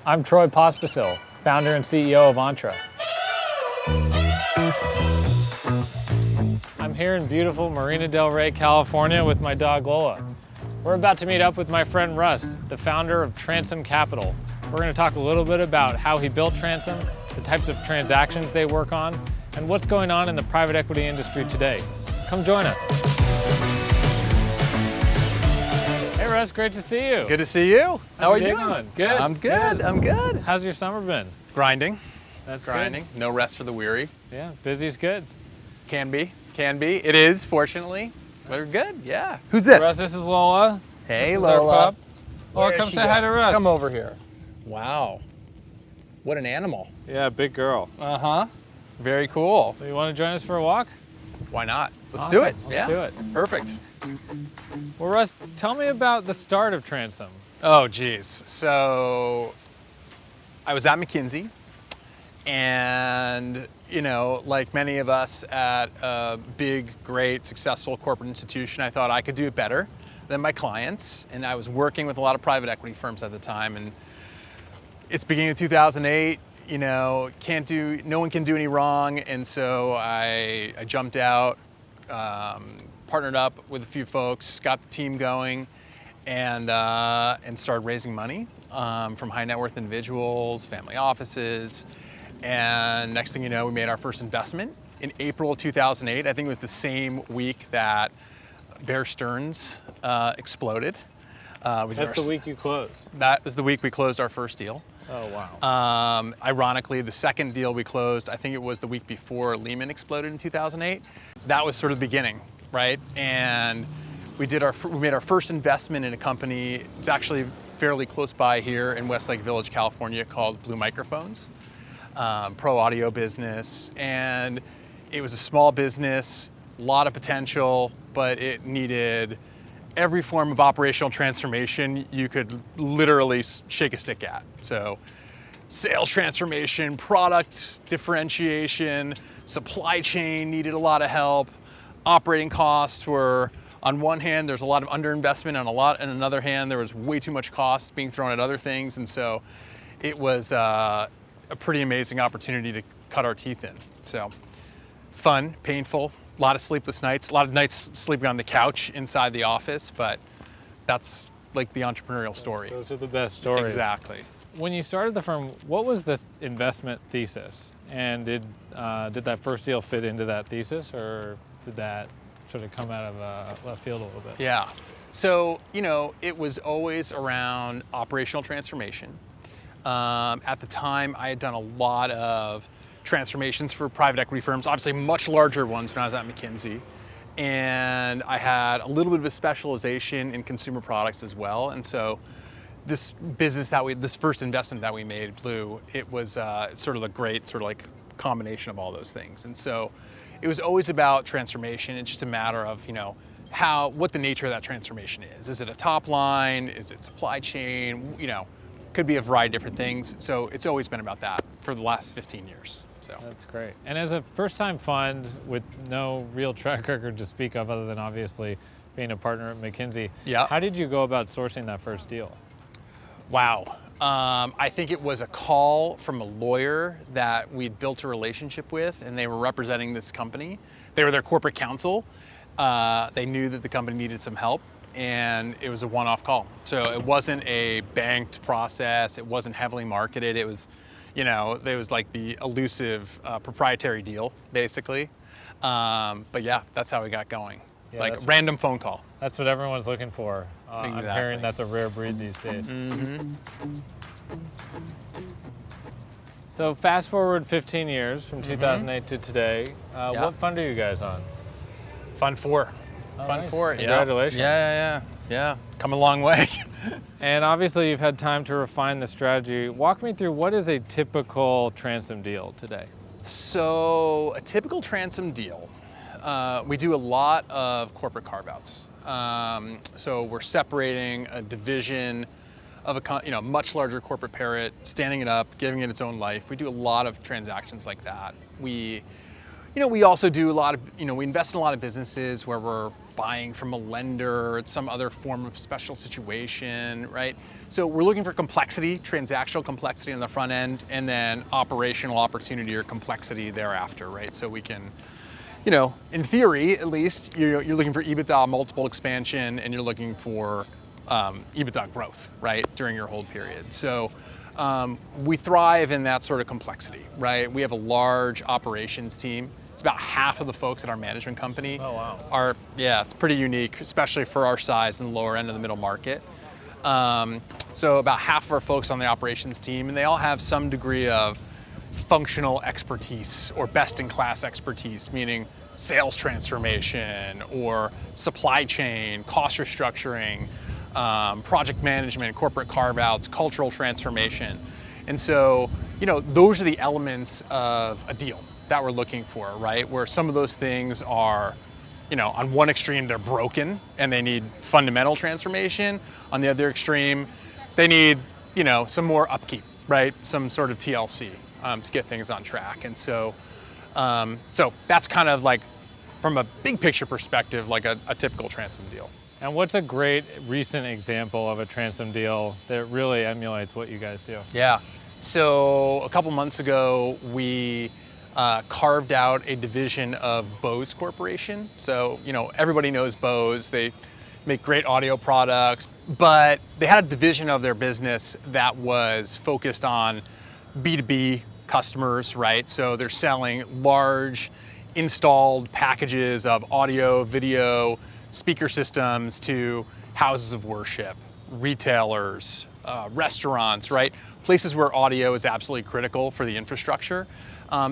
I'm Troy Pospisil, founder and CEO of Ontra. I'm here in beautiful Marina del Rey, California with my dog Lola. We're about to meet up with my friend Russ, the founder of Transom Capital. We're going to talk a little bit about how he built Transom, the types of transactions they work on, and what's going on in the private equity industry today. Come join us. Hey Russ, great to see you. Good to see you. How are you doing? Good. I'm good. I'm good. How's your summer been? Grinding. That's Grinding. good. No rest for the weary. Yeah, busy's good. Can be. Can be. It is, fortunately. But we're good. Yeah. Who's this? Russ, this is Lola. Hey, This is our Lola. pup. Where Lola, is come she say hi at? to Russ. Come over here. Wow. What an animal. Yeah, big girl. Uh-huh. Very cool. So you want to join us for a walk? Why not? Let's Awesome. do it. Let's do it. Perfect. Well, Russ, tell me about the start of Transom. Oh, geez. So I was at McKinsey, and, you know, like many of us at a big, great, successful corporate institution, I thought I could do it better than my clients. And I was working with a lot of private equity firms at the time. And it's beginning of 2008, you know, no one can do any wrong. And so I jumped out, partnered up with a few folks, got the team going, and started raising money from high net worth individuals, family offices. And next thing you know, we made our first investment in April of 2008. I think it was the same week that Bear Stearns exploded. That's the week you closed. That was the week we closed our first deal. Oh, wow. Ironically, the second deal we closed, I think it was the week before Lehman exploded in 2008. That was sort of the beginning, right? And we made our first investment in a company. It's actually fairly close by here in Westlake Village, California, called Blue Microphones, pro audio business. And it was a small business, a lot of potential, but it needed every form of operational transformation you could literally shake a stick at. So sales transformation, product differentiation, supply chain needed a lot of help. Operating costs were, on one hand, there's a lot of underinvestment, on another hand, there was way too much cost being thrown at other things. And so it was a pretty amazing opportunity to cut our teeth in. So fun, painful, a lot of sleepless nights, a lot of nights sleeping on the couch inside the office, but that's like the entrepreneurial story. Those are the best stories. Exactly. When you started the firm, what was the investment thesis? And did that first deal fit into that thesis, or did that sort of come out of left field a little bit? Yeah. So, you know, it was always around operational transformation. At the time, I had done a lot of transformations for private equity firms, obviously much larger ones when I was at McKinsey. And I had a little bit of a specialization in consumer products as well. And so this first investment that we made, Blue, it was sort of a great sort of like combination of all those things. And so it was always about transformation. It's just a matter of, you know, what the nature of that transformation is. Is it a top line? Is it supply chain? You know, could be a variety of different things. So it's always been about that for the last 15 years. So that's great. And as a first-time fund with no real track record to speak of, other than obviously being a partner at McKinsey, yeah. How did you go about sourcing that first deal? Wow. I think it was a call from a lawyer that we'd built a relationship with, and they were representing this company. They were their corporate counsel. They knew that the company needed some help, and it was a one-off call. So it wasn't a banked process. It wasn't heavily marketed. It was, you know, it was like the elusive proprietary deal, basically. But yeah, that's how we got going. Yeah, like random phone call. That's what everyone's looking for. Exactly. I'm hearing that's a rare breed these days. Mm-hmm. So fast forward 15 years from 2008 to today. What fund are you guys on? Fund 4. Oh, Fund nice. 4. Congratulations. Yeah. Come a long way. And obviously you've had time to refine the strategy. Walk me through, what is a typical Transom deal today? So a typical Transom deal, we do a lot of corporate carve-outs. So we're separating a division of a much larger corporate parent, standing it up, giving it its own life. We do a lot of transactions like that. We also do a lot of, we invest in a lot of businesses where we're buying from a lender, it's some other form of special situation, right? So we're looking for complexity, transactional complexity on the front end, and then operational opportunity or complexity thereafter, right? So we can, in theory, at least, you're looking for EBITDA multiple expansion, and you're looking for EBITDA growth, right, during your hold period. So we thrive in that sort of complexity, right? We have a large operations team. It's about half of the folks at our management company. Oh, wow. It's pretty unique, especially for our size in the lower end of the middle market. So about half of our folks on the operations team, and they all have some degree of functional expertise or best-in-class expertise, meaning sales transformation or supply chain, cost restructuring, project management, corporate carve-outs, cultural transformation. And so, those are the elements of a deal that we're looking for, right? Where some of those things are, on one extreme, they're broken and they need fundamental transformation. On the other extreme, they need, some more upkeep, right? Some sort of TLC to get things on track. And so, that's kind of like, from a big picture perspective, like a typical Transom deal. And what's a great recent example of a Transom deal that really emulates what you guys do? Yeah. So a couple months ago, we carved out a division of Bose Corporation. So, everybody knows Bose. They make great audio products, but they had a division of their business that was focused on B2B customers, right? So they're selling large installed packages of audio, video, speaker systems to houses of worship, retailers, restaurants, right? Places where audio is absolutely critical for the infrastructure.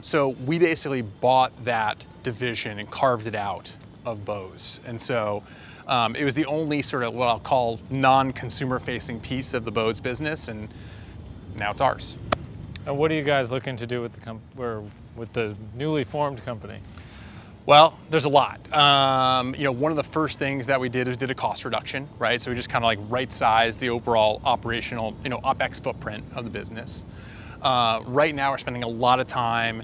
So we basically bought that division and carved it out of Bose. And so it was the only sort of what I'll call non-consumer facing piece of the Bose business, and now it's ours. And what are you guys looking to do with the newly formed company? Well, there's a lot. One of the first things that we did is a cost reduction, right? So we just kind of like right-sized the overall operational, OpEx footprint of the business. Right now, we're spending a lot of time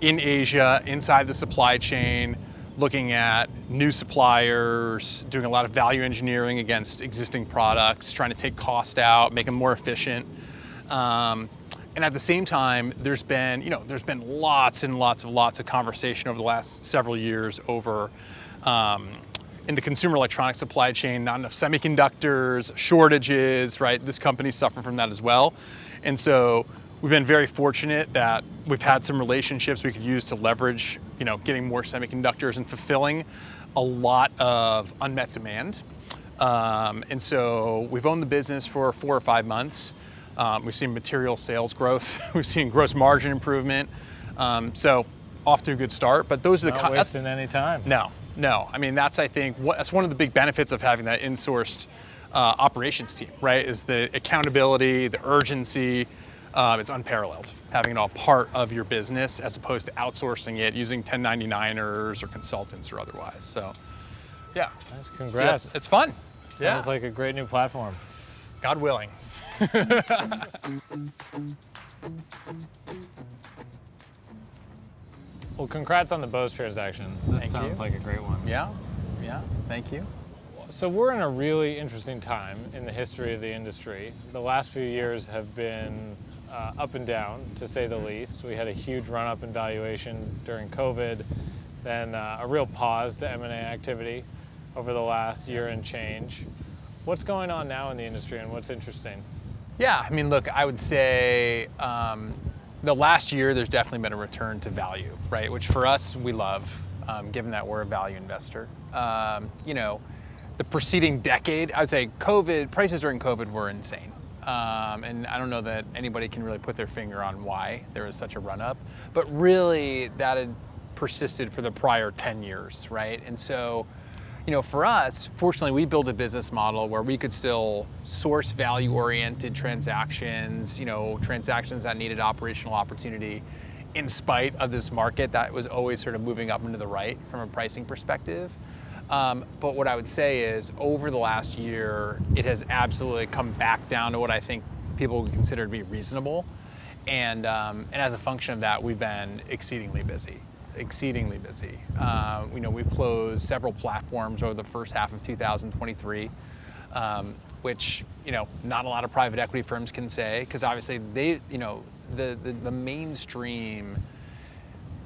in Asia, inside the supply chain, looking at new suppliers, doing a lot of value engineering against existing products, trying to take cost out, make them more efficient. And at the same time, there's been lots and lots of conversation over the last several years over in the consumer electronics supply chain, not enough semiconductors, shortages, right? This company suffered from that as well. And so we've been very fortunate that we've had some relationships we could use to leverage, getting more semiconductors and fulfilling a lot of unmet demand. And so we've owned the business for 4 or 5 months. We've seen material sales growth. We've seen gross margin improvement. So off to a good start. But those are Not wasting any time. No. I mean, that's one of the big benefits of having that insourced operations team, right? Is the accountability, the urgency. It's unparalleled having it all part of your business as opposed to outsourcing it using 1099ers or consultants or otherwise. So, yeah. Nice, congrats. So it's fun. Sounds like a great new platform. God willing. Well, congrats on the Bose transaction. That sounds like a great one. Yeah, thank you. So we're in a really interesting time in the history of the industry. The last few years have been up and down, to say the least. We had a huge run-up in valuation during COVID, then a real pause to M&A activity over the last year and change. What's going on now in the industry and what's interesting? Yeah, I mean, look, I would say the last year there's definitely been a return to value, right? Which for us, we love, given that we're a value investor. The preceding decade, I would say prices during COVID were insane. And I don't know that anybody can really put their finger on why there was such a run up, but really that had persisted for the prior 10 years, right? And so, for us, fortunately, we built a business model where we could still source value-oriented transactions, transactions that needed operational opportunity in spite of this market that was always sort of moving up and to the right from a pricing perspective. But what I would say is over the last year, it has absolutely come back down to what I think people would consider to be reasonable. And as a function of that, we've been exceedingly busy. exceedingly busy. We've closed several platforms over the first half of 2023, which not a lot of private equity firms can say, because obviously they, the mainstream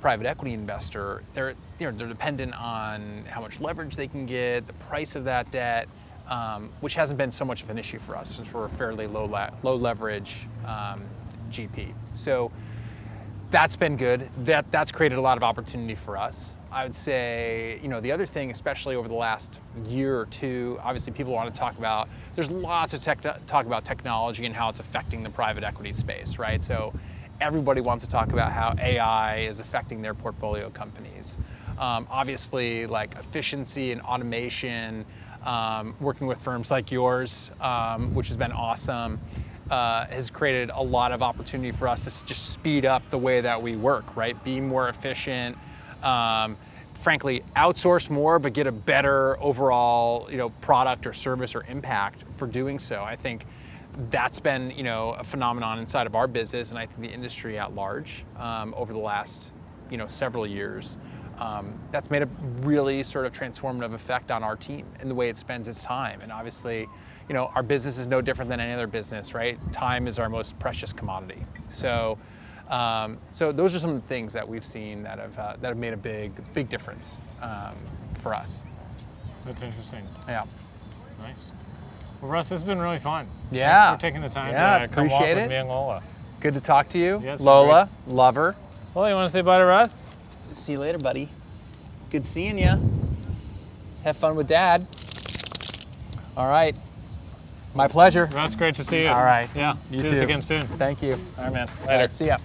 private equity investor, they're dependent on how much leverage they can get, the price of that debt, which hasn't been so much of an issue for us since we're a fairly low leverage GP. So that's been good. That's created a lot of opportunity for us. I would say, the other thing, especially over the last year or two, obviously people want to talk about, there's lots of talk about technology and how it's affecting the private equity space, right? So everybody wants to talk about how AI is affecting their portfolio companies. Obviously, like efficiency and automation, working with firms like yours, which has been awesome, has created a lot of opportunity for us to just speed up the way that we work, right? Be more efficient, frankly, outsource more, but get a better overall, product or service or impact for doing so. I think that's been, a phenomenon inside of our business, and I think the industry at large over the last, several years. That's made a really sort of transformative effect on our team and the way it spends its time. And obviously, our business is no different than any other business, right? Time is our most precious commodity. So those are some of the things that we've seen that have made a big difference for us. That's interesting. Yeah. Nice. Well, Russ, this has been really fun. Yeah. Thanks for taking the time to come walk appreciate with it. me and Lola. Good to talk to you. Yes, Lola, love her. Well, you want to say bye to Russ? See you later, buddy. Good seeing you. Have fun with Dad. All right. My pleasure. Russ, great to see you. All right. Yeah. You Do too. this again soon. Thank you. All right, man. All Later. right, see ya.